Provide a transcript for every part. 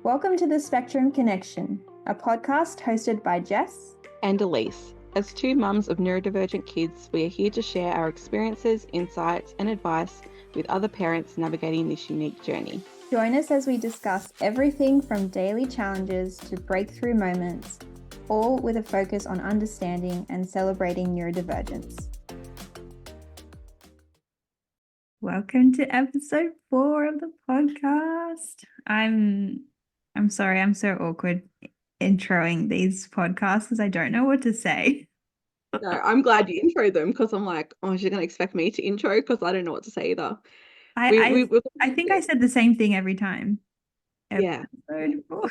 Welcome to the Spectrum Connection, a podcast hosted by Jess and Alyce. As two mums of neurodivergent kids, we are here to share our experiences, insights, and advice with other parents navigating this unique journey. Join us as we discuss everything from daily challenges to breakthrough moments, all with a focus on understanding and celebrating neurodivergence. Welcome to episode 4 of the podcast. I'm sorry, I'm so awkward introing these podcasts because I don't know what to say. No, I'm glad you intro them because I'm like, oh, she's going to expect me to intro because I don't know what to say either. I think I said the same thing every time. Yeah. Episode 4.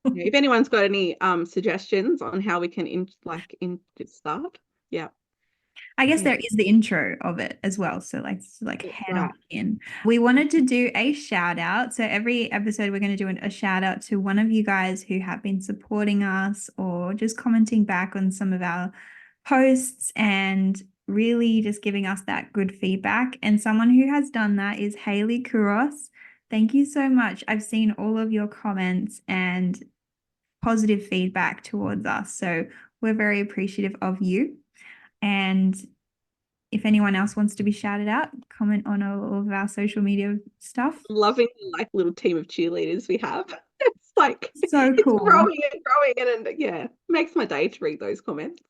If anyone's got any suggestions on how we can start, yeah. I guess there is the intro of it as well. So head on in. We wanted to do a shout out. So every episode we're going to do a shout out to one of you guys who have been supporting us or just commenting back on some of our posts and really just giving us that good feedback. And someone who has done that is Haley Kuros. Thank you so much. I've seen all of your comments and positive feedback towards us. So we're very appreciative of you. And if anyone else wants to be shouted out, comment on all of our social media stuff. Loving the little team of cheerleaders we have. It's like so cool. It's growing and yeah, makes my day to read those comments.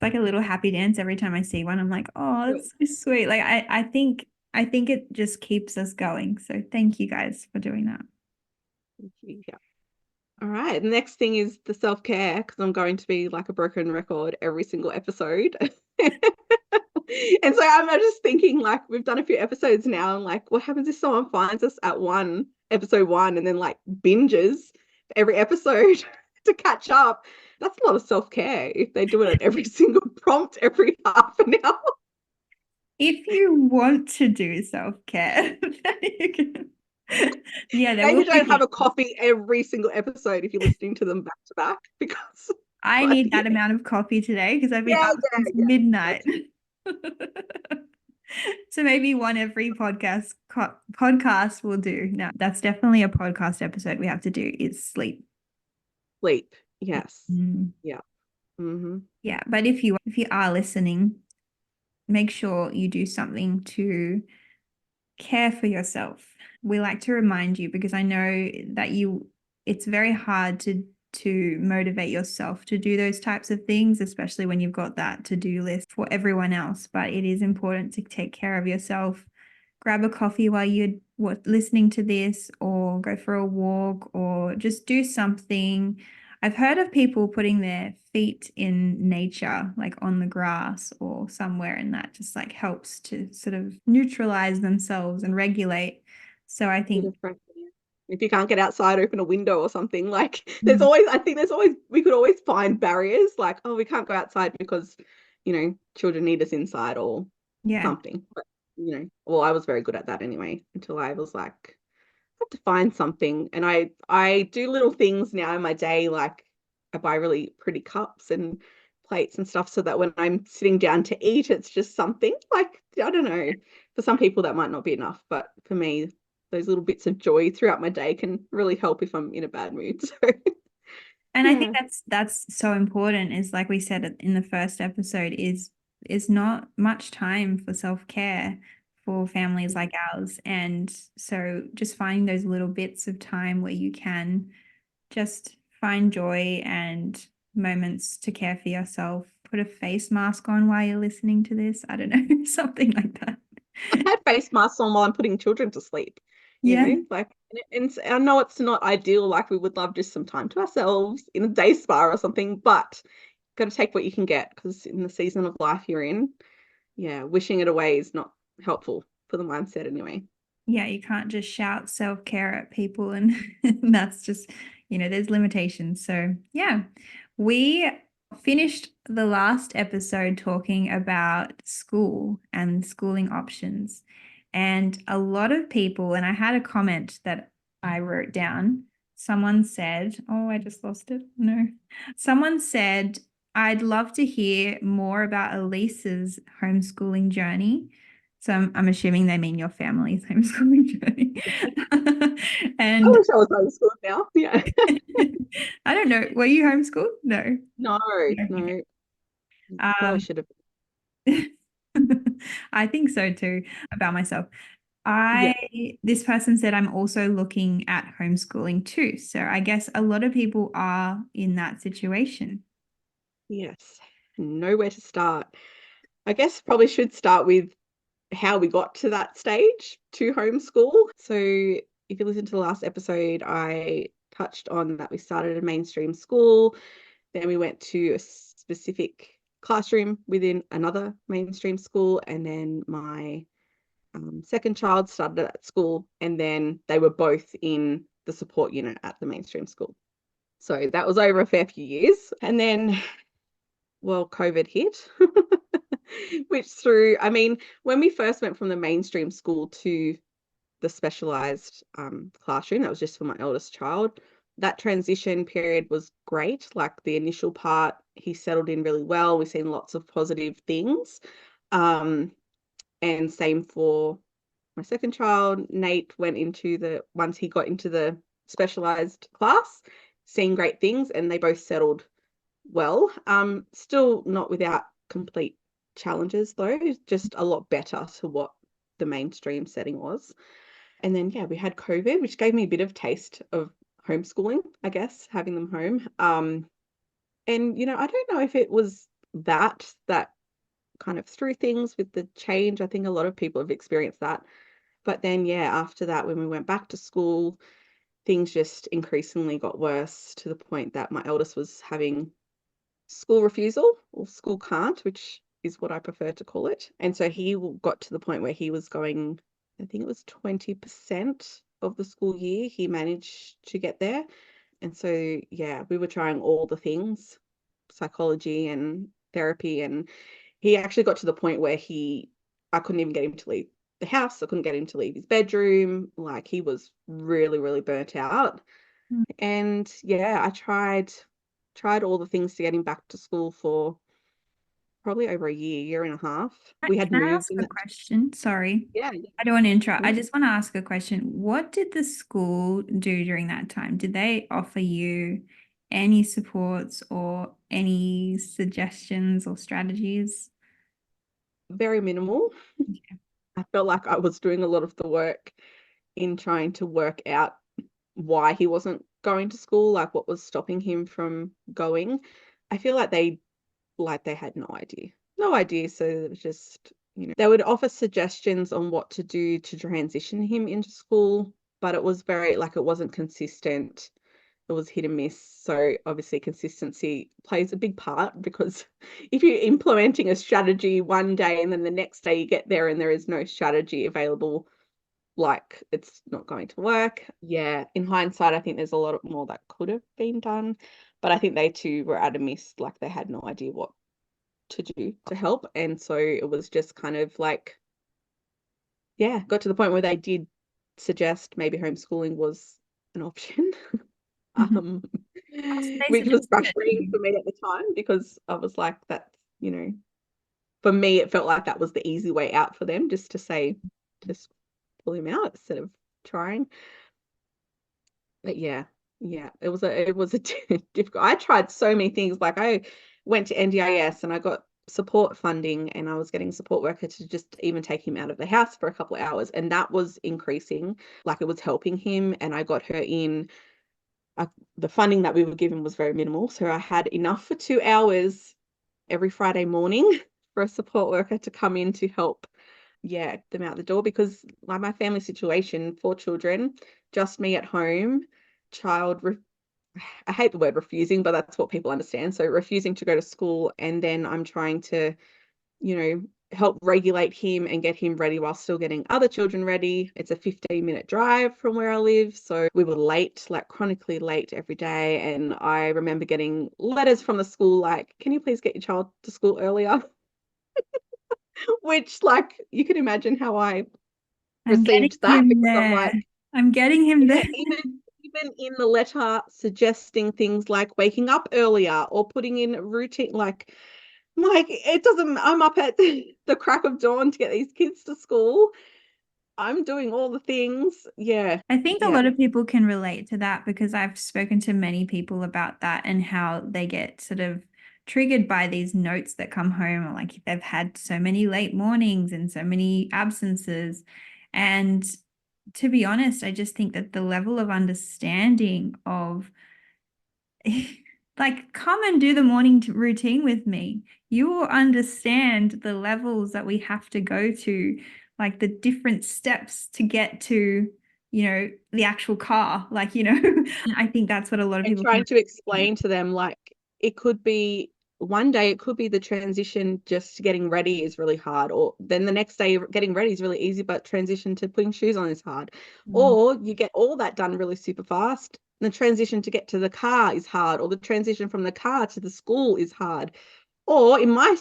Like a little happy dance every time I see one. I'm like, oh, that's so sweet. Like I think it just keeps us going. So thank you guys for doing that. Thank you. Yeah. All right. The next thing is the self-care, because I'm going to be like a broken record every single episode. And so I'm just thinking, like, we've done a few episodes now, and like, what happens if someone finds us at episode 1 and then like binges every episode to catch up? That's a lot of self-care if they do it at every single prompt every half an hour. If you want to do self-care, you can. Yeah, and you don't have a coffee every single episode if you're listening to them back to back, because I need that amount of coffee today because I've been up since midnight. So maybe one every podcast will do. No, that's definitely a podcast episode we have to do is sleep. Sleep, yes. Mm-hmm. Yeah. Mm-hmm. Yeah, but if you are listening, make sure you do something to care for yourself. We like to remind you because I know that it's very hard to motivate yourself to do those types of things, especially when you've got that to-do list for everyone else. But it is important to take care of yourself. Grab a coffee while you're listening to this, or go for a walk, or just do something. I've heard of people putting their feet in nature, like on the grass or somewhere, and that just like helps to sort of neutralize themselves and regulate. So I think if you can't get outside, open a window or something. Like we could always find barriers, like, oh, we can't go outside because, children need us inside or something. But, well, I was very good at that anyway, until I was like, I have to find something. And I do little things now in my day, like I buy really pretty cups and plates and stuff so that when I'm sitting down to eat, it's just something. Like, I don't know, for some people that might not be enough, but for me, those little bits of joy throughout my day can really help if I'm in a bad mood. So, and I think that's so important, is like we said in the first episode, is not much time for self-care for families like ours. And so just finding those little bits of time where you can just find joy and moments to care for yourself. Put a face mask on while you're listening to this. I don't know, something like that. I had face masks on while I'm putting children to sleep. And I know it's not ideal. Like, we would love just some time to ourselves in a day spa or something, but got to take what you can get, because in the season of life you're in, wishing it away is not helpful for the mindset anyway. Yeah, you can't just shout self-care at people, and that's just, there's limitations. So yeah, we finished the last episode talking about school and schooling options. And a lot of people, and I had a comment that I wrote down. Someone said, oh, I just lost it. No. Someone said, I'd love to hear more about Alyce's homeschooling journey. So I'm assuming they mean your family's homeschooling journey. I And wish I was homeschooled now. Yeah. I don't know. Were you homeschooled? No. No, Okay. no. Probably Um, should have. I think so too about myself. Yeah. This person said I'm also looking at homeschooling too. So I guess a lot of people are in that situation. Yes. Nowhere to start. I guess probably should start with how we got to that stage to homeschool. So if you listen to the last episode, I touched on that we started a mainstream school, then we went to a specific classroom within another mainstream school, and then my second child started at school, and then they were both in the support unit at the mainstream school. So that was over a fair few years. And then, well, COVID hit, which threw, I mean, when we first went from the mainstream school to the specialized classroom, that was just for my eldest child. That transition period was great. Like the initial part, he settled in really well. We've seen lots of positive things. And same for my second child. Nate went into once he got into the specialized class, seeing great things, and they both settled well. Still not without complete challenges though, just a lot better to what the mainstream setting was. And then yeah, we had COVID, which gave me a bit of taste of homeschooling, I guess, having them home. And I don't know if it was that kind of threw things with the change. I think a lot of people have experienced that. But then yeah, after that, when we went back to school, things just increasingly got worse to the point that my eldest was having school refusal or school can't, which is what I prefer to call it. And so he got to the point where he was going, I think it was 20% of the school year, he managed to get there. And so, yeah, we were trying all the things, psychology and therapy. And he actually got to the point where I couldn't even get him to leave the house. I couldn't get him to leave his bedroom. Like he was really, really burnt out. Mm. And yeah, I tried all the things to get him back to school for probably over a year and a half. We had Can I moved ask in a that. question? Sorry. Yeah, I don't want to interrupt. I yeah. just want to ask a question. What did the school do during that time? Did they offer you any supports or any suggestions or strategies? Very minimal. Okay. I felt like I was doing a lot of the work in trying to work out why he wasn't going to school, like what was stopping him from going. I feel like they had no idea. No idea. So it was just, they would offer suggestions on what to do to transition him into school, but it was it wasn't consistent. It was hit and miss. So obviously consistency plays a big part, because if you're implementing a strategy one day and then the next day you get there and there is no strategy available, like it's not going to work. Yeah, in hindsight, I think there's a lot more that could have been done, but I think they too were at a miss. Like they had no idea what to do to help. And so it was just kind of like, yeah, got to the point where they did suggest maybe homeschooling was an option. Mhm. um, So they which was suggested it to frustrating you. for me at the time, because I was like, that's, for me, it felt like that was the easy way out for them, just to say, just pull him out instead of trying. But yeah, it was a difficult. I tried so many things. Like I went to NDIS and I got support funding, and I was getting a support worker to just even take him out of the house for a couple of hours, and that was increasing. Like it was helping him, and I got her in. The funding that we were given was very minimal, so I had enough for 2 hours every Friday morning for a support worker to come in to help, yeah, them out the door, because like my family situation, 4 children, just me at home, child I hate the word refusing, but that's what people understand. So refusing to go to school, and then I'm trying to, you know, help regulate him and get him ready while still getting other children ready. It's a 15-minute drive from where I live. So we were late, like chronically late every day. And I remember getting letters from the school like, can you please get your child to school earlier? Which, like, you can imagine how I I'm getting received that, him because I'm there. like, I'm getting him yeah, there. even in the letter suggesting things like waking up earlier or putting in routine, like it doesn't. I'm up at the crack of dawn to get these kids to school. I'm doing all the things. Yeah. I think a Yeah. lot of people can relate to that because I've spoken to many people about that and how they get sort of triggered by these notes that come home, or like they've had so many late mornings and so many absences. And to be honest, I just think that the level of understanding of like, come and do the morning routine with me. You will understand the levels that we have to go to, like the different steps to get to, the actual car. Like, I think that's what a lot of And people can trying to explain to them, like, it could be one day, it could be the transition just to getting ready is really hard, or then the next day getting ready is really easy, but transition to putting shoes on is hard. Mm. Or you get all that done really super fast. The transition to get to the car is hard, or the transition from the car to the school is hard. Or in my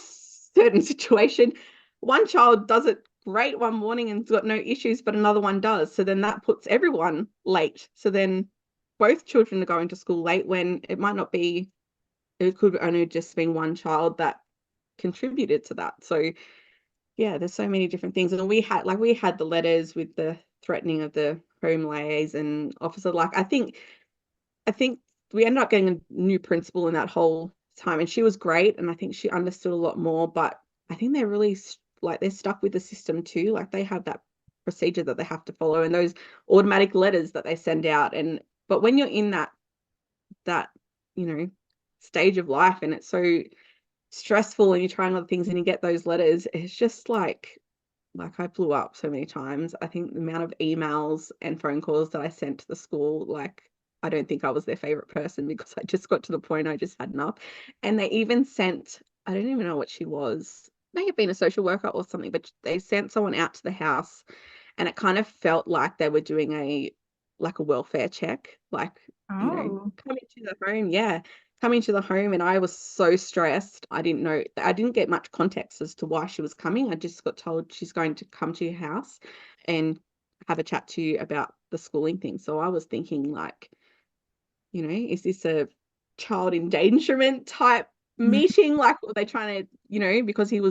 certain situation, one child does it great one morning and's got no issues, but another one does. So then that puts everyone late. So then both children are going to school late when it might not be, it could only just been one child that contributed to that. So yeah, there's so many different things. And we had the letters with the threatening of the home liaison officer. Like I think we ended up getting a new principal in that whole time, and she was great, and I think she understood a lot more. But I think they're really like they're stuck with the system too. Like they have that procedure that they have to follow, and those automatic letters that they send out. And but when you're in that stage of life, and it's so stressful, and you're trying other things, and you get those letters, it's just like I blew up so many times. I think the amount of emails and phone calls that I sent to the school, like I don't think I was their favorite person because I just got to the point I just had enough. And they even sent, I don't even know what she was, may have been a social worker or something, but they sent someone out to the house, and it kind of felt like they were doing a welfare check, like, Oh, coming to the home. Yeah, coming to the home, and I was so stressed. I didn't know, I didn't get much context as to why she was coming. I just got told she's going to come to your house and have a chat to you about the schooling thing. So I was thinking, like, is this a child endangerment type mm. meeting? Like, were they trying to, because he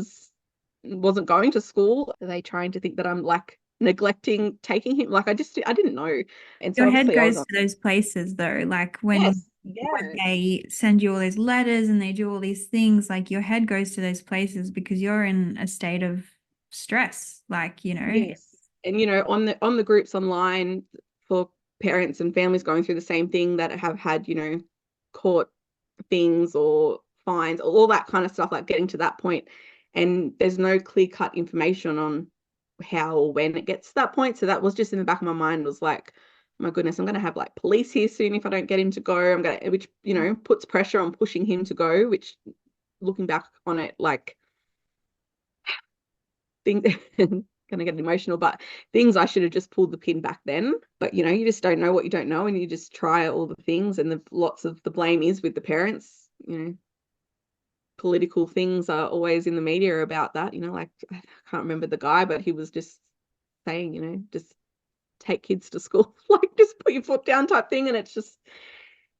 wasn't going to school, are they trying to think that I'm like neglecting taking him? Like, I didn't know. And so Your head obviously I was goes on. to those places though, like when Yes, yeah. they send you all those letters and they do all these things, like your head goes to those places because you're in a state of stress, like, Yes. And on the groups online for parents and families going through the same thing that have had, court things or fines, all that kind of stuff, like getting to that point. And there's no clear-cut information on how or when it gets to that point. So that was just in the back of my mind, was like, oh my goodness, I'm gonna have like police here soon if I don't get him to go. Which, puts pressure on pushing him to go, which looking back on it, like things gonna get emotional, but things I should have just pulled the pin back then. But you just don't know what you don't know, and you just try all the things, and lots of the blame is with the parents. Political things are always in the media about that. Like, I can't remember the guy, but he was just saying, just take kids to school, like just put your foot down type thing. And it's just,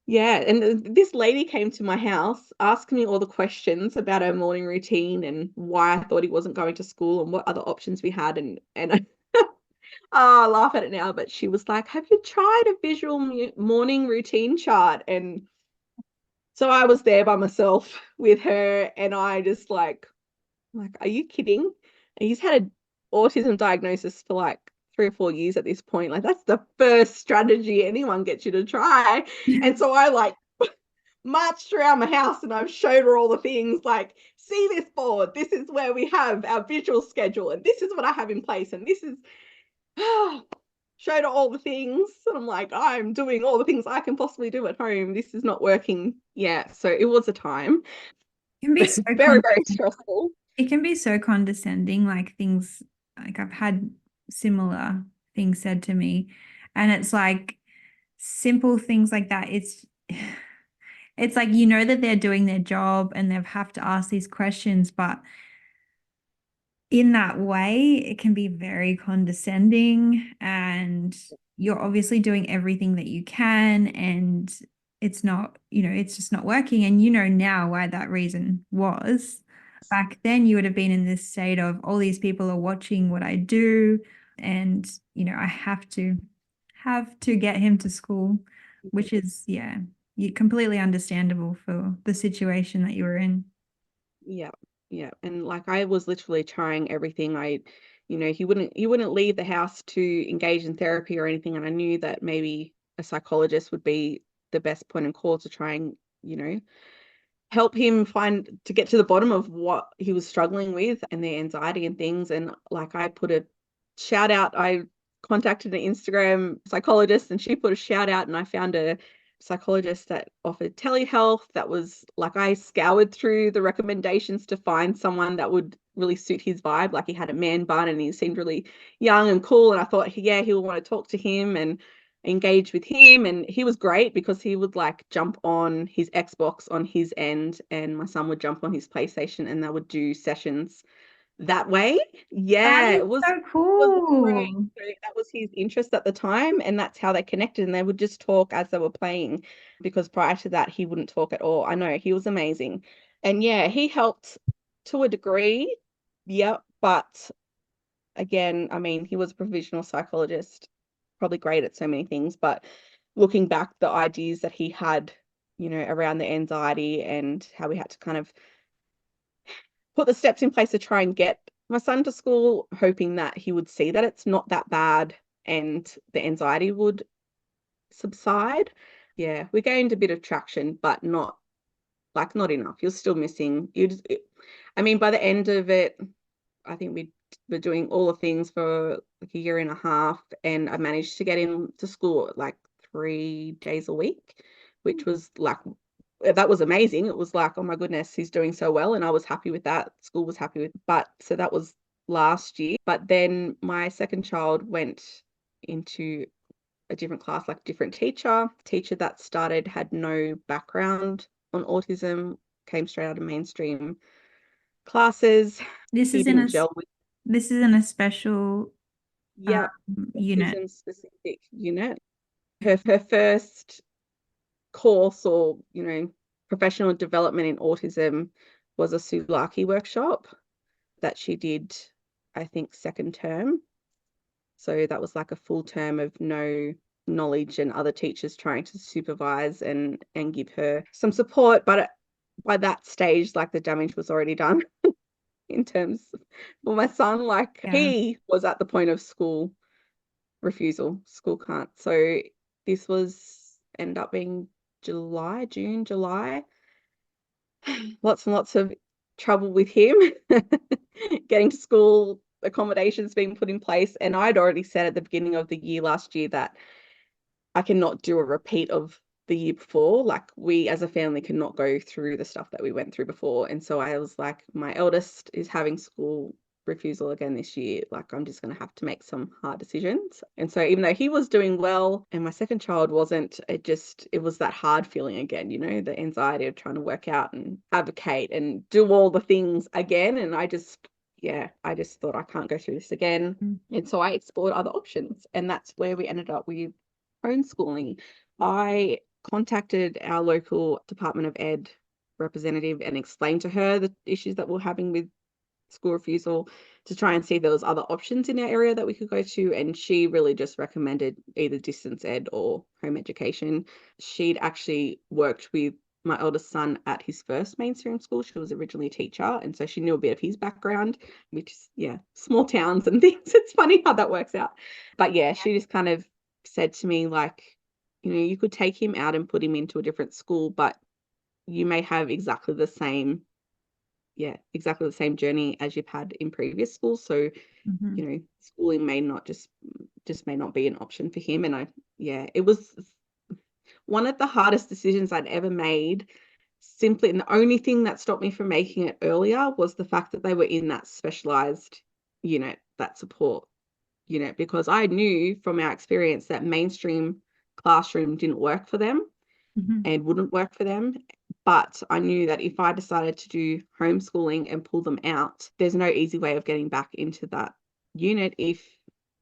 yeah. And this lady came to my house, asked me all the questions about her morning routine and why I thought he wasn't going to school and what other options we had. And I laugh at it now, but she was like, have you tried a visual morning routine chart? And so I was there by myself with her, and I just like, are you kidding? And he's had an autism diagnosis for like 3 or 4 years at this point. Like, that's the first strategy anyone gets you to try. And so I like marched around my house, and I've showed her all the things, like, see this board, this is where we have our visual schedule, and this is what I have in place, and this is showed her all the things. And I'm like, I'm doing all the things I can possibly do at home. This is not working. Yeah. So it was a time. It can be so Very, very stressful. it can be so condescending, like things like I've had similar things said to me, and it's like simple things like that. It's like that they're doing their job and they have to ask these questions, but in that way, it can be very condescending, and you're obviously doing everything that you can, and it's not, it's just not working. And now why that reason was. Back then, you would have been in this state of all these people are watching what I do. And, I have to get him to school, which is, yeah, completely understandable for the situation that you were in. Yeah, yeah. And like I was literally trying everything. He wouldn't leave the house to engage in therapy or anything. And I knew that maybe a psychologist would be the best point of call to try and, help him to get to the bottom of what he was struggling with and the anxiety and things. And like I put a shout out, I contacted an Instagram psychologist and she put a shout out, and I found a psychologist that offered telehealth. That was like, I scoured through the recommendations to find someone that would really suit his vibe. Like he had a man bun and he seemed really young and cool. And I thought, yeah, he'll want to talk to him and engage with him. And he was great because he would like jump on his Xbox on his end and my son would jump on his PlayStation and they would do sessions that way. That Yeah, is it was so great. cool. So that was his interest at the time, and that's how they connected. And they would just talk as they were playing, because prior to that, he wouldn't talk at all. I know he was amazing, and yeah, he helped to a degree. Yeah, but again, I mean, he was a provisional psychologist, probably great at so many things, but looking back, the ideas that he had, around the anxiety and how we had to kind of put the steps in place to try and get my son to school, hoping that he would see that it's not that bad and the anxiety would subside. Yeah, we gained a bit of traction, but not enough. You're still missing. I mean, by the end of it, I think we were doing all the things for like a year and a half, and I managed to get him to school like 3 days a week, which was like, that was amazing. It was like, oh my goodness, he's doing so well. And I was happy with that. School was happy with, but so that was last year. But then my second child went into a different class, like a different teacher that started, had no background on autism, came straight out of mainstream classes. This He is in didn't a gel with, this is in a special yeah, unit. autism specific unit. Her first course, or professional development in autism, was a Sulaki workshop that she did, I think, second term. So that was like a full term of no knowledge and other teachers trying to supervise and give her some support. But by that stage, like the damage was already done in terms for my son. Like Yeah. he was at the point of school refusal, school can't. So this was end up being June, July. Lots and lots of trouble with him getting to school, accommodations being put in place. And I'd already said at the beginning of the year last year that I cannot do a repeat of the year before. Like we as a family cannot go through the stuff that we went through before. And so I was like, my eldest is having school refusal again this year. Like I'm just going to have to make some hard decisions. And so even though he was doing well and my second child wasn't, it was that hard feeling again, the anxiety of trying to work out and advocate and do all the things again. And I just thought I can't go through this again. And so I explored other options. And that's where we ended up with homeschooling. I contacted our local Department of Ed representative and explained to her the issues that we're having with school refusal, to try and see if there was other options in our area that we could go to. And she really just recommended either distance ed or home education. She'd actually worked with my eldest son at his first mainstream school. She was originally a teacher, and so she knew a bit of his background, which is, yeah, small towns and things. It's funny how that works out. But yeah, she just kind of said to me, like, you could take him out and put him into a different school, but you may have exactly the same journey as you've had in previous schools. So, schooling may not just may not be an option for him. And it was one of the hardest decisions I'd ever made. Simply, and the only thing that stopped me from making it earlier was the fact that they were in that specialized unit, that support unit, because I knew from our experience that mainstream classroom didn't work for them and wouldn't work for them. But I knew that if I decided to do homeschooling and pull them out, there's no easy way of getting back into that unit if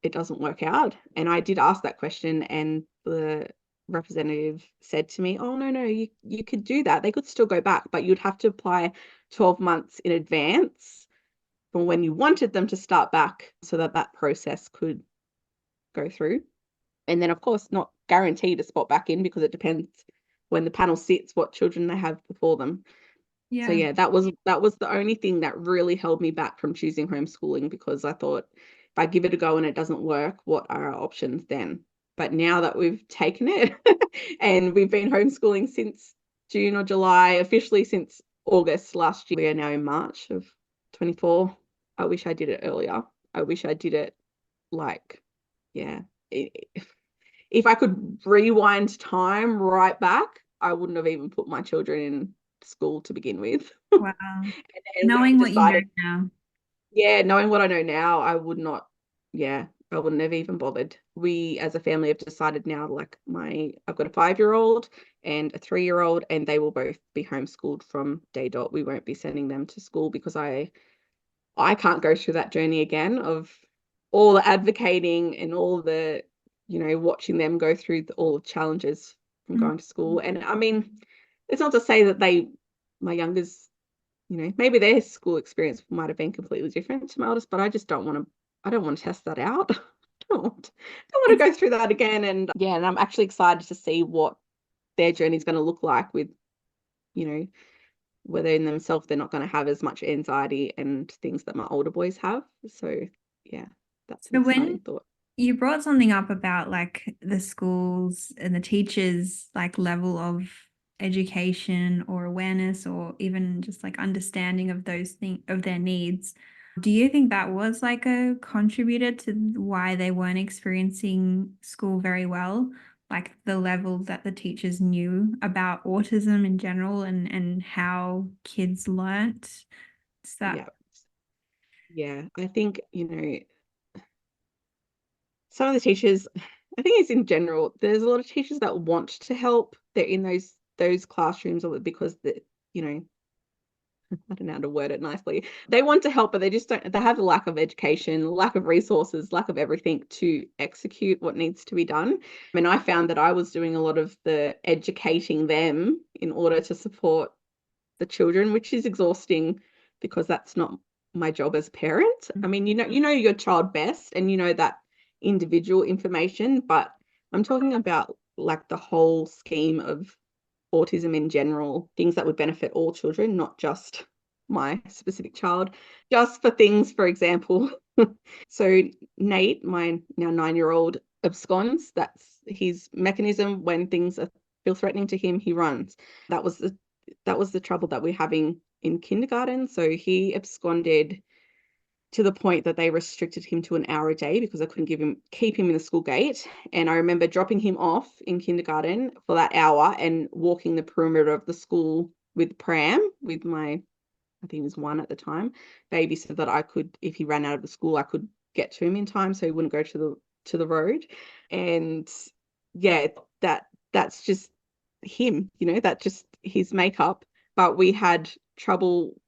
it doesn't work out. And I did ask that question, and the representative said to me, oh, no, you could do that. They could still go back, but you'd have to apply 12 months in advance from when you wanted them to start back so that that process could go through. And then, of course, not guaranteed a spot back in because it depends when the panel sits what children they have before them. So yeah, that was the only thing that really held me back from choosing homeschooling, because I thought if I give it a go and it doesn't work, what are our options then? But now that we've taken it and we've been homeschooling since June or July, officially since August last year, we are now in March of 24. I wish I did it earlier. I wish I did it like, yeah. If I could rewind time right back, I wouldn't have even put my children in school to begin with. Wow. Knowing what you know now. Yeah, knowing what I know now, I would not, I wouldn't have even bothered. We as a family have decided now, like I've got a 5-year-old and a 3-year-old, and they will both be homeschooled from day dot. We won't be sending them to school because I can't go through that journey again of all the advocating and all the, watching them go through all the challenges from going to school. And I mean, it's not to say that my youngest, maybe their school experience might have been completely different to my eldest, but I just don't want to test that out. I don't want to go through that again. And yeah, and I'm actually excited to see what their journey is going to look like with, whether in themselves they're not going to have as much anxiety and things that my older boys have. So yeah, that's an exciting thought. You brought something up about like the schools and the teachers, like level of education or awareness or even just like understanding of those things, of their needs. Do you think that was like a contributor to why they weren't experiencing school very well? Like the level that the teachers knew about autism in general and how kids learnt? Is that... Yeah, I think, some of the teachers, I think it's in general, there's a lot of teachers that want to help. They're in those classrooms because I don't know how to word it nicely. They want to help, but they just don't, they have a lack of education, lack of resources, lack of everything to execute what needs to be done. And I found that I was doing a lot of the educating them in order to support the children, which is exhausting because that's not my job as a parent. I mean, you know your child best and you know that individual information, but I'm talking about like the whole scheme of autism in general, things that would benefit all children, not just my specific child. Just for things, for example, so Nate, my now 9-year-old, absconds. That's his mechanism. When things feel threatening to him, he runs. That was the trouble that we're having in kindergarten. So he absconded to the point that they restricted him to an hour a day because I couldn't keep him in the school gate. And I remember dropping him off in kindergarten for that hour and walking the perimeter of the school with pram with my, I think he was 1 at the time, baby, so that I could, if he ran out of the school, I could get to him in time so he wouldn't go to the road. And yeah, that's just him, that's just his makeup. But we had trouble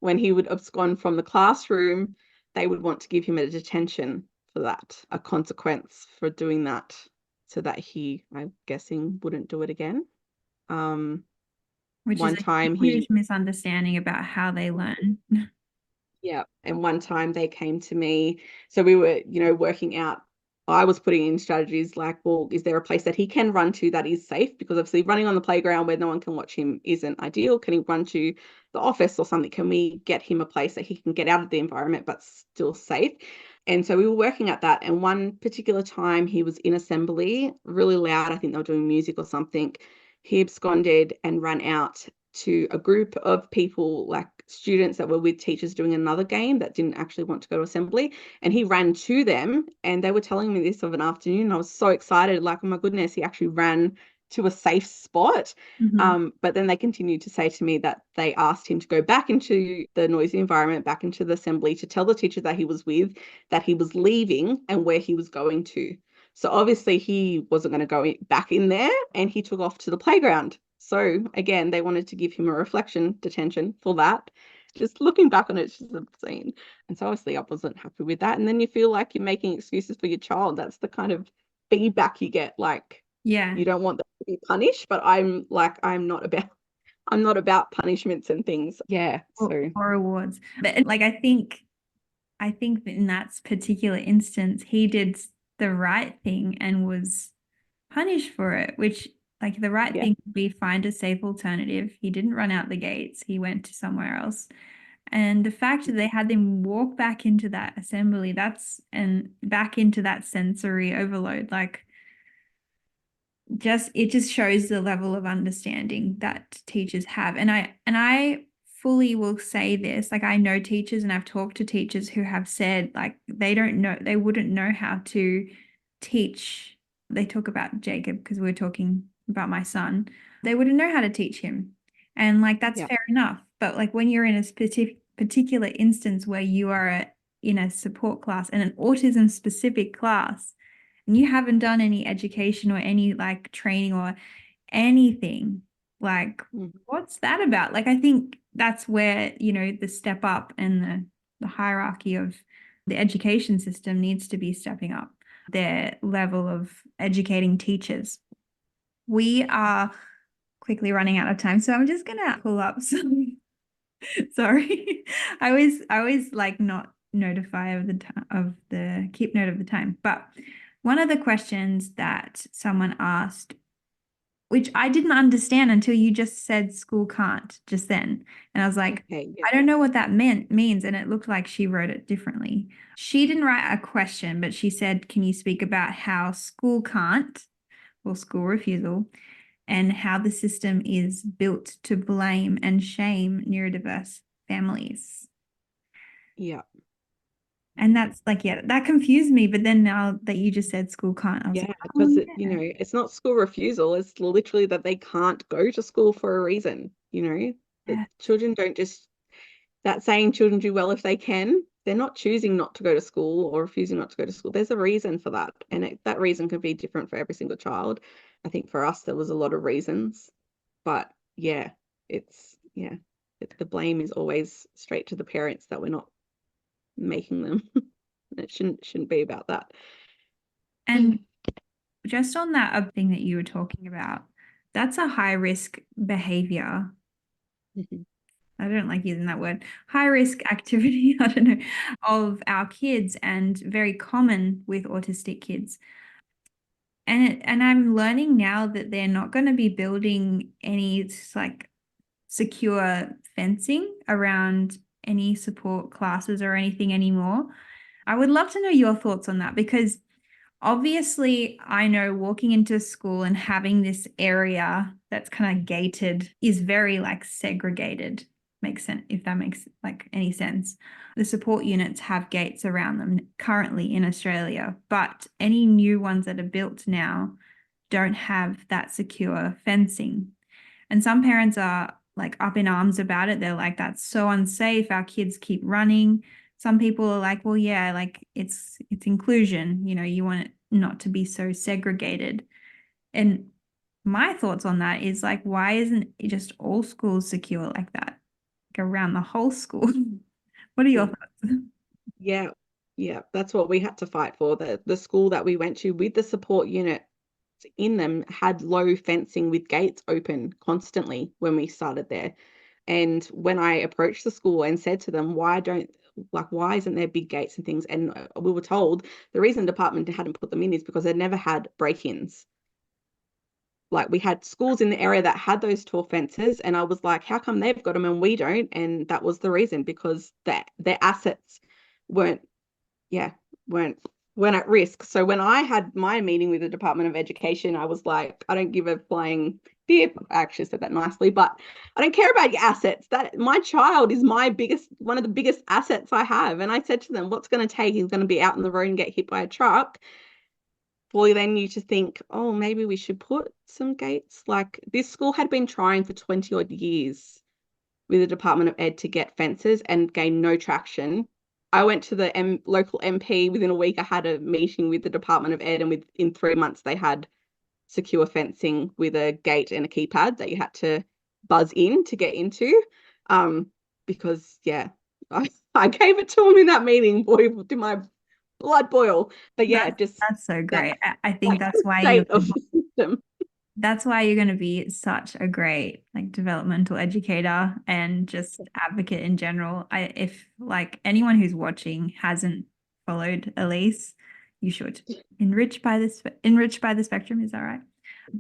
when he would abscond from the classroom. They would want to give him a detention for that, a consequence for doing that, so that he, I'm guessing, wouldn't do it again. Which one is a time huge misunderstanding about how they learn. Yeah. And one time they came to me. So we were, working out. I was putting in strategies like, well, is there a place that he can run to that is safe? Because obviously running on the playground where no one can watch him isn't ideal. Can he run to the office or something? Can we get him a place that he can get out of the environment but still safe? And so we were working at that. And one particular time he was in assembly, really loud. I think they were doing music or something. He absconded and ran out to a group of people, like students that were with teachers doing another game that didn't actually want to go to assembly. And he ran to them and they were telling me this of an afternoon. I was so excited, like, oh my goodness, he actually ran to a safe spot. But then they continued to say to me that they asked him to go back into the noisy environment, back into the assembly, to tell the teacher that he was with that he was leaving and where he was going to. So obviously he wasn't going to go back in there, and he took off to the playground. So again, they wanted to give him a reflection detention for that. Just looking back on it, it's just obscene. And so obviously I wasn't happy with that. And then you feel like you're making excuses for your child. That's the kind of feedback you get. Like, yeah, you don't want them to be punished, but I'm not about I'm not about punishments and things. Yeah. So or rewards. But like I think that in that particular instance, he did the right thing and was punished for it, which like the right yeah. thing would be find a safe alternative. He didn't run out the gates. He went to somewhere else. And the fact that they had them walk back into that assembly, and back into that sensory overload, like it just shows the level of understanding that teachers have. And I fully will say this, like I know teachers and I've talked to teachers who have said like they wouldn't know how to teach. They talk about Jacob because we're talking about my son. They wouldn't know how to teach him. And like that's Yeah. fair enough. But like when you're in a particular instance where you are in a support class and an autism specific class, and you haven't done any education or any like training or anything, like what's that about? Like I think that's where, the step up and the hierarchy of the education system needs to be stepping up their level of educating teachers. We are quickly running out of time, so I'm just gonna pull up some. Sorry. I always like not notify of the time of the keep note of the time. But one of the questions that someone asked, which I didn't understand until you just said school can't just then. And I was like, Okay. Yeah. I don't know what that means. And it looked like she wrote it differently. She didn't write a question, but she said, can you speak about how school can't or school refusal and how the system is built to blame and shame neurodiverse families? Yeah. And that's like, yeah, that confused me. But then now that you just said school can't, I was Yeah, like, oh, because it's not school refusal. It's literally that they can't go to school for a reason. That yeah. children don't just that saying children do well if they can. They're not choosing not to go to school or refusing not to go to school. There's a reason for that, and that reason can be different for every single child. I think for us there was a lot of reasons, but yeah, the blame is always straight to the parents that we're not making them. It shouldn't be about that. And just on that thing that you were talking about, that's a high risk behavior. Mhm. I don't like using that word. High risk activity, I don't know, of our kids and very common with autistic kids. And I'm learning now that they're not going to be building any like secure fencing around any support classes or anything anymore. I would love to know your thoughts on that because obviously, I know walking into school and having this area that's kind of gated is very like segregated. Makes sense if that makes like any sense. The support units have gates around them currently in Australia, but any new ones that are built now don't have that secure fencing. And some parents are like up in arms about it. They're like, that's so unsafe. Our kids keep running. Some people are like, well, yeah, like it's inclusion. You want it not to be so segregated. And my thoughts on that is like, why isn't it just all schools secure like that? Like around the whole school. What are your Yeah. thoughts? Yeah, yeah, that's what we had to fight for. The school that we went to with the support unit in them had low fencing with gates open constantly when we started there. And when I approached the school and said to them, why isn't there big gates and things? And we were told the reason the department hadn't put them in is because they never had break-ins. Like we had schools in the area that had those tall fences, and I was like, how come they've got them and we don't? And that was the reason, because their assets weren't yeah, weren't weren't at risk. So when I had my meeting with the Department of Education, I was like, I don't give a flying dip. I actually said that nicely, but I don't care about your assets. That my child is one of the biggest assets I have. And I said to them, what's going to take? He's going to be out on the road and get hit by a truck. For then you to think, oh, maybe we should put some gates. Like this school had been trying for 20 odd years with the Department of Ed to get fences and gain no traction. I went to the local MP within a week. I had a meeting with the Department of Ed, and within 3 months they had secure fencing with a gate and a keypad that you had to buzz in to get into. Because yeah, I gave it to them in that meeting. Boy, did my blood boil. But yeah, just That's so that great. I think that that's why you state of the system. That's why you're going to be such a great like developmental educator and just advocate in general. If like anyone who's watching hasn't followed Alyce, you should. Enrich by the spectrum, is that right?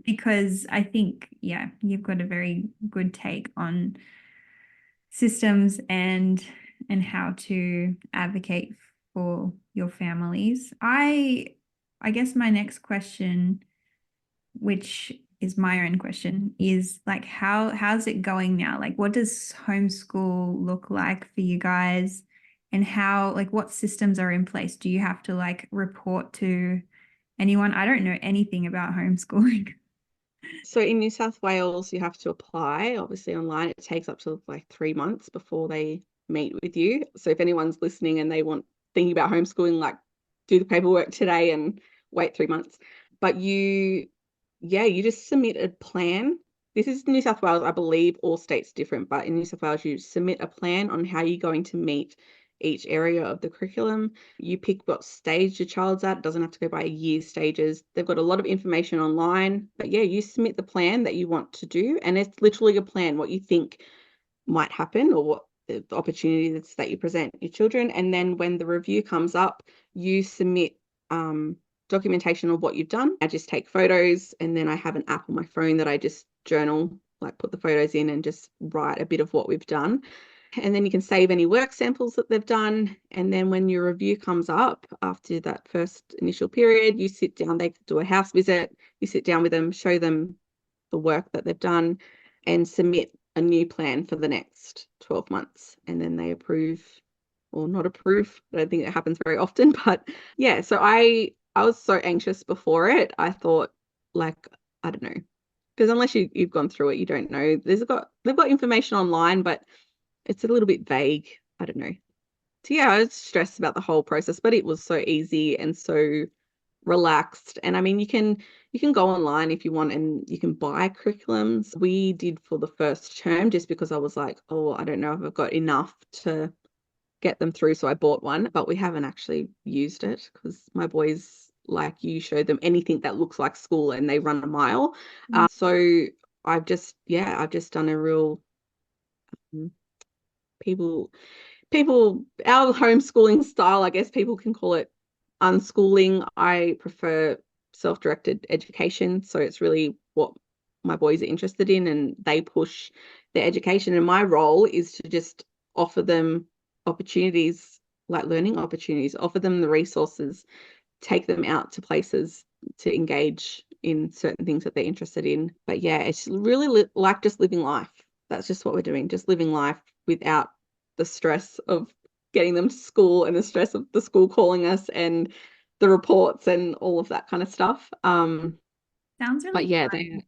Because I think, yeah, you've got a very good take on systems and how to advocate for your families. I guess my next question, which is my own question, is like how's it going now? Like what does homeschool look like for you guys? And how like what systems are in place? Do you have to like report to anyone? I don't know anything about homeschooling. So in New South Wales, you have to apply, obviously online. It takes up to like 3 months before they meet with you. So if anyone's listening and they want thinking about homeschooling, like do the paperwork today and wait 3 months. But you just submit a plan. This is New South Wales, I believe all states different, but in New South Wales, you submit a plan on how you're going to meet each area of the curriculum. You pick what stage your child's at. It doesn't have to go by year stages. They've got a lot of information online, but yeah, you submit the plan that you want to do, and it's literally a plan, what you think might happen or what the opportunities that you present your children. And then when the review comes up, you submit documentation of what you've done. I just take photos, and then I have an app on my phone that I just journal, like put the photos in and just write a bit of what we've done. And then you can save any work samples that they've done. And then when your review comes up after that first initial period, you sit down, they do a house visit, you sit down with them, show them the work that they've done, and submit a new plan for the next 12 months. And then they approve or not approve. I don't think it happens very often, but yeah, so I was so anxious before it. I thought, like, I don't know, because unless you've gone through it, you don't know. They've got information online, but it's a little bit vague. I don't know. So yeah, I was stressed about the whole process, but it was so easy and so relaxed. And I mean, you can go online if you want and you can buy curriculums. We did for the first term just because I was like, oh, I don't know if I've got enough to get them through. So I bought one, but we haven't actually used it because my boys, like, you show them anything that looks like school and they run a mile. So I've just done a real people our homeschooling style, I guess people can call it unschooling. I prefer self-directed education, so it's really what my boys are interested in, and they push their education, and my role is to just offer them opportunities, like learning opportunities, offer them the resources, take them out to places to engage in certain things that they're interested in. But yeah, it's really like just living life. That's just what we're doing, just living life without the stress of getting them to school and the stress of the school calling us and the reports and all of that kind of stuff. Sounds But really yeah, fun.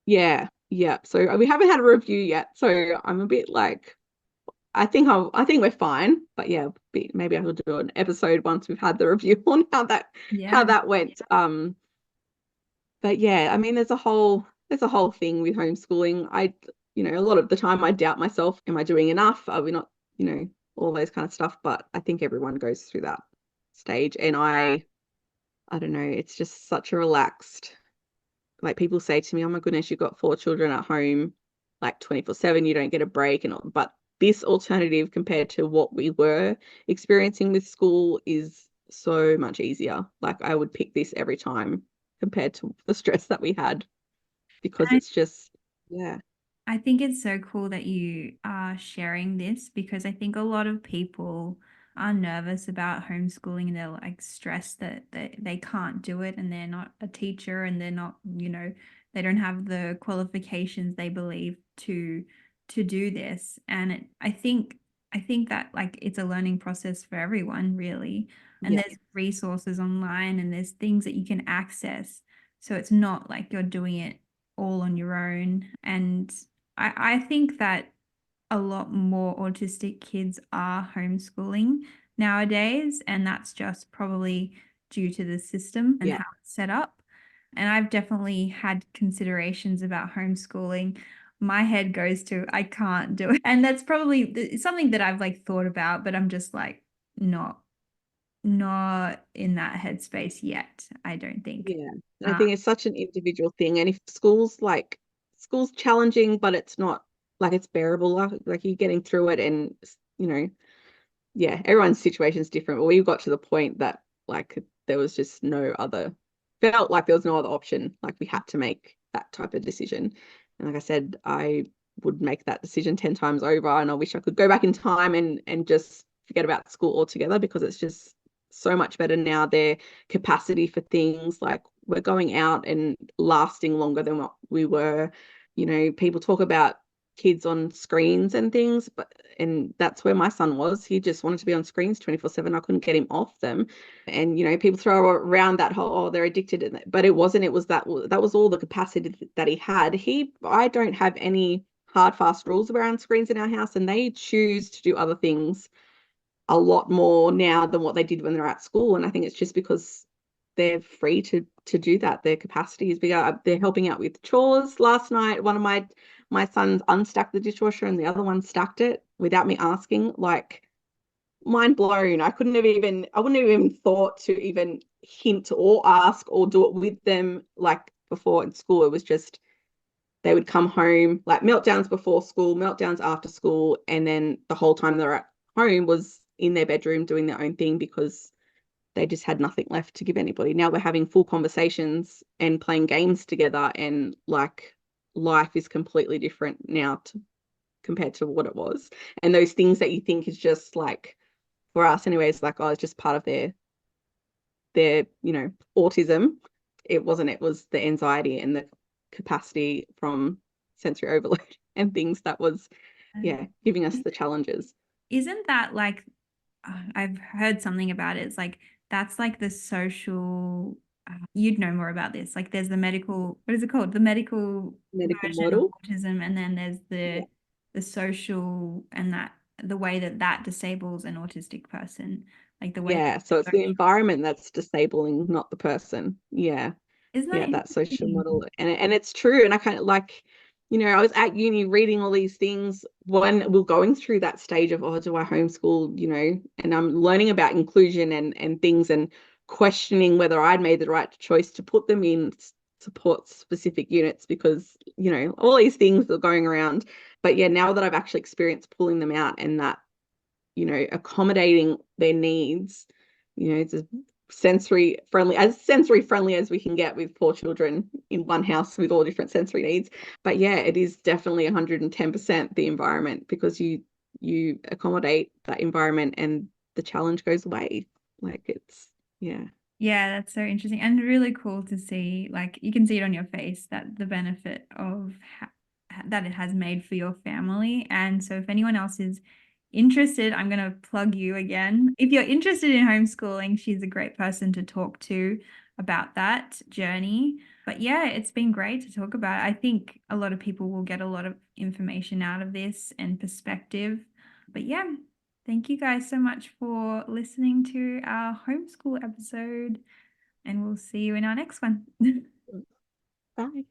yeah. So we haven't had a review yet, so I'm a bit like, I think we're fine. But yeah, maybe I will do an episode once we've had the review on how Yeah. that went. But yeah, I mean, there's a whole thing with homeschooling. A lot of the time I doubt myself. Am I doing enough? Are we not, all those kind of stuff. But I think everyone goes through that stage. And I don't know, it's just such a relaxed, like people say to me, oh my goodness, you've got 4 children at home, like 24/7, you don't get a break and all. But this alternative compared to what we were experiencing with school is so much easier. Like I would pick this every time compared to the stress that we had, because And it's just, yeah. I think it's so cool that you are sharing this because I think a lot of people are nervous about homeschooling and they're like stressed that they can't do it and they're not a teacher and they're not, they don't have the qualifications they believe to do this. And I think that like it's a learning process for everyone really. And Yeah. there's resources online and there's things that you can access. So it's not like you're doing it all on your own. And I think that a lot more autistic kids are homeschooling nowadays, and that's just probably due to the system and Yeah. how it's set up. And I've definitely had considerations about homeschooling. My head goes to, I can't do it. And that's probably something that I've like thought about, but I'm just like not not in that headspace yet, I don't think. Yeah. And I Uh, think it's such an individual thing. And if school's challenging, but it's not like it's bearable, like you're getting through it and you know, yeah, everyone's situation is different. But we got to the point that like there was just no other, felt like there was no other option. Like we had to make that type of decision. And like I said, I would make that decision 10 times over. And I wish I could go back in time and just forget about school altogether because it's just so much better now. Their capacity for things like we're going out and lasting longer than what we were. You know, people talk about kids on screens and things, and that's where my son was. He just wanted to be on screens 24/7. I couldn't get him off them. And you know, people throw around that whole, oh, they're addicted, but it wasn't. It was that was all the capacity that he had. I don't have any hard fast rules around screens in our house, and they choose to do other things a lot more now than what they did when they're at school. And I think it's just because they're free to do that. Their capacity is bigger. They're helping out with chores. Last night, one of my sons unstacked the dishwasher and the other one stacked it without me asking. Like, mind blown. I wouldn't have even thought to even hint or ask or do it with them like before in school. It was just they would come home, like meltdowns before school, meltdowns after school, and then the whole time they're at home was in their bedroom doing their own thing because they just had nothing left to give anybody. Now we're having full conversations and playing games together, and like life is completely different now compared to what it was. And those things that you think is just like, for us anyways, like, oh, it's just part of their autism. It wasn't. It was the anxiety and the capacity from sensory overload and things that was, yeah, giving us the challenges. isn't that like, I've heard something about it. It's like that's like the social. You'd know more about this. Like, there's the medical. What is it called? The medical Medical version of model. autism, and then there's Yeah. the social, and that the way that that disables an autistic person, like the way that Yeah, so they're it's the social. environment that's disabling, not the person. Yeah. Isn't that Yeah, that social interesting? model. And it's true. And I kind of like, I was at uni reading all these things when we're going through that stage of, oh, do I homeschool, and I'm learning about inclusion and things and questioning whether I'd made the right choice to put them in support specific units because, all these things are going around. But yeah, now that I've actually experienced pulling them out and that accommodating their needs, it's as sensory friendly as we can get with 4 children in one house with all different sensory needs. But yeah, it is definitely 110% the environment because you accommodate that environment and the challenge goes away. Like it's, yeah. Yeah, that's so interesting and really cool to see. Like, you can see it on your face that the benefit of that it has made for your family. And so, if anyone else is interested, I'm going to plug you again. If you're interested in homeschooling, she's a great person to talk to about that journey. But yeah, it's been great to talk about. I think a lot of people will get a lot of information out of this and perspective. But yeah, thank you guys so much for listening to our homeschool episode, and we'll see you in our next one. Bye.